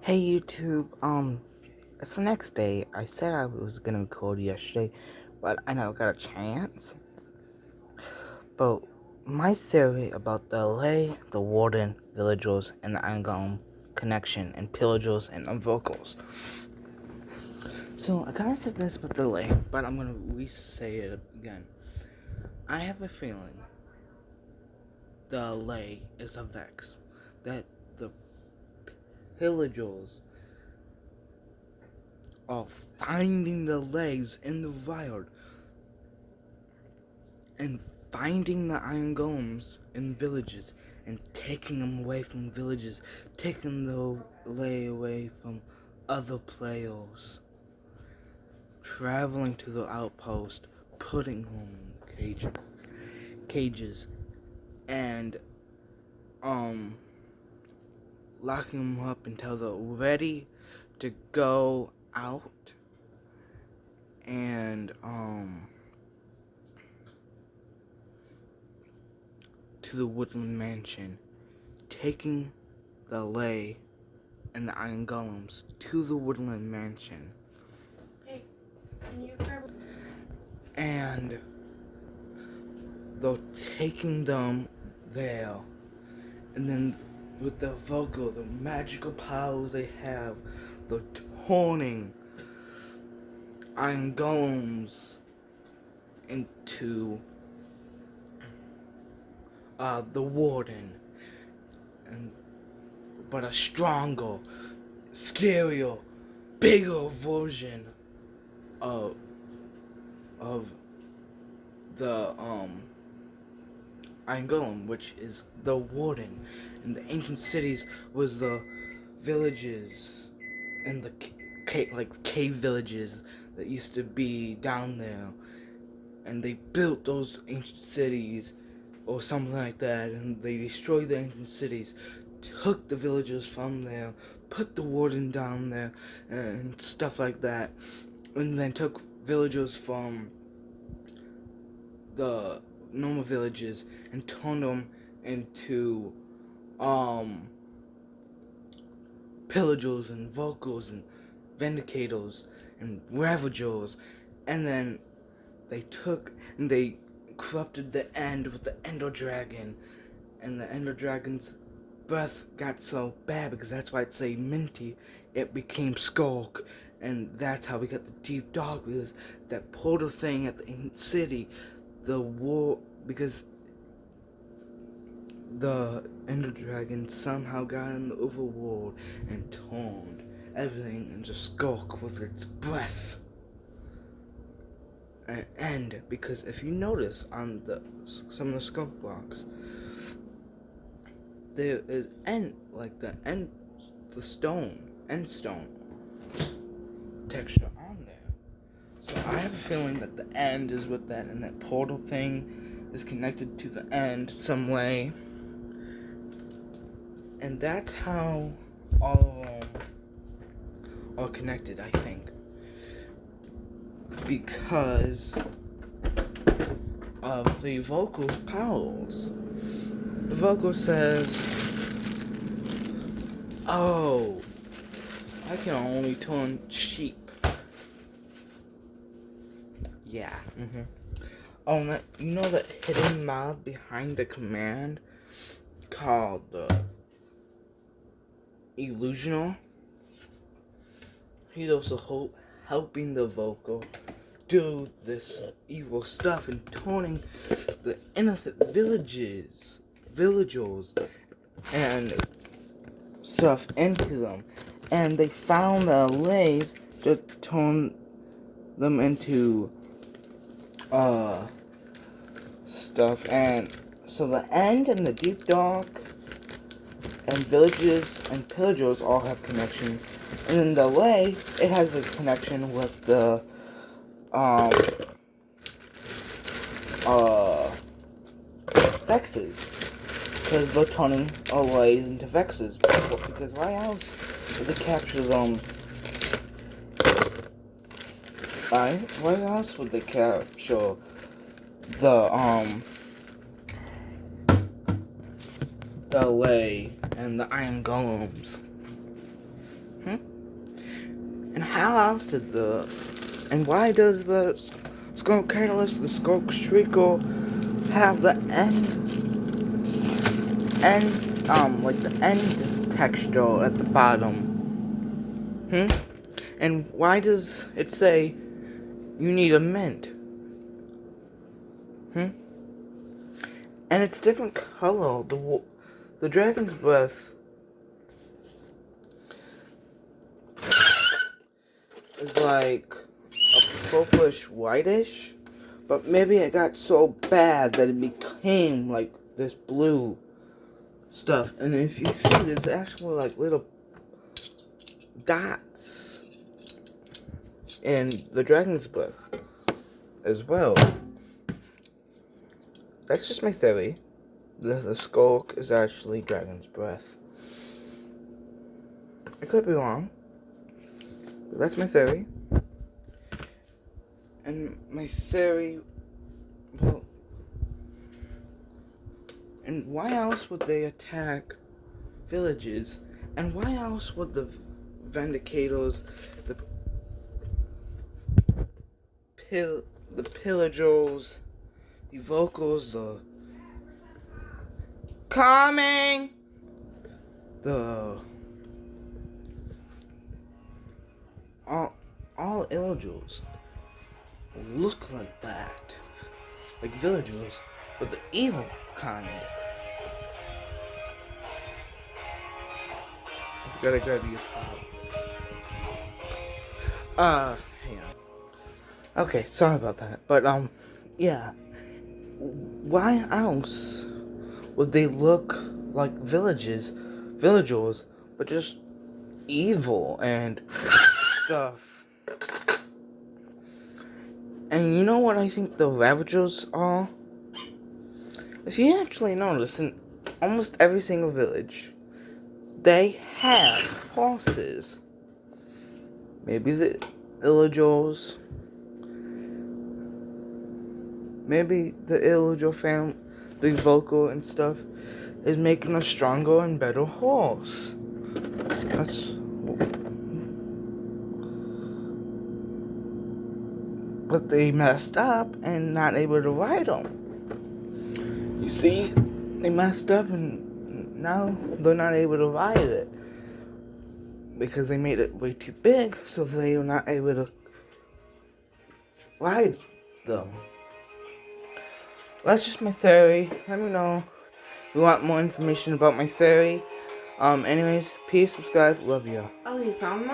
Hey YouTube, it's the next day. I said I was gonna record yesterday, but I never got a chance. But my theory about the LA, the Warden, Villagers, and the Angam connection, and Pillagers and vocals. So I kinda said this about the LA, but I'm gonna re-say it again. I have a feeling the LA is a Vex. That the Pillagers are finding the legs in the wild and finding the iron golems in villages and taking them away from villages, taking the lay away from other players, traveling to the outpost, putting them in cages, and locking them up until they're ready to go out and to the woodland mansion, taking the lay and the iron golems to the woodland mansion. Hey, can you grab? And they're taking them there, and then with the vocal, the magical powers they have, they're turning iron golems into the warden, but a stronger, scarier, bigger version of the Iron Golem, which is the warden. In the ancient cities was the villages and the cave villages that used to be down there, and they built those ancient cities or something like that, and they destroyed the ancient cities, took the villagers from there, put the warden down there, and stuff like that, and then took villagers from the normal villages and turned them into pillagers and vocals and vindicators and ravagers, and then they took and they corrupted the end with the Ender Dragon, and the Ender Dragon's breath got so bad, because that's why it's a minty, it became Skulk, and that's how we got the Deep Dog, because that portal thing at the city, the war, because the Ender Dragon somehow got in the overworld and turned everything into Skulk with its breath. And because if you notice on some of the Skulk blocks, there is the stone, end stone texture on there. So I have a feeling that the end is with that, and that portal thing is connected to the end some way. And that's how all of them are connected, I think. Because of the vocal's powers. The vocal says, "Oh, I can only turn sheep." Yeah. Oh, you know that hidden mob behind the command called the Illusional? He's also helping the vocal do this evil stuff and turning the innocent villagers and stuff into them. And they found the lays to turn them into stuff. And so the end and the deep dark and villages and pillagers all have connections. And then the lay, it has a connection with the vexes, because they're turning lays into vexes. Because why else would they capture them? Why else would they capture the lay and the iron golems? And how else did and why does the Skull Catalyst, the Skull Shrieker, have the like the end texture at the bottom? And why does it say you need a mint? And it's different color. The dragon's breath is like a purplish whitish, but maybe it got so bad that it became like this blue stuff. And if you see, there's actually like little dots in the dragon's breath as well. That's just my theory. The skull is actually dragon's breath. I could be wrong, but that's my theory. And my theory, well, and why else would they attack villages? And why else would the Vindicators, the pillagers, the vocals, the coming, all villagers look like that, like villagers, but the evil kind. I gotta grab you a pop. Hang on. Okay, sorry about that, but yeah. Why else would they look like villagers, but just evil and stuff? And you know what I think the Ravagers are? If you actually notice, in almost every single village, they have horses. Maybe the villagers, maybe the villager family, the vocal and stuff, is making a stronger and better horse. But they messed up and not able to ride them. You see, they messed up and now they're not able to ride it because they made it way too big, so they are not able to ride them. That's just my theory. Let me know if you want more information about my theory. Anyways, peace, subscribe, love you. Oh, you found one?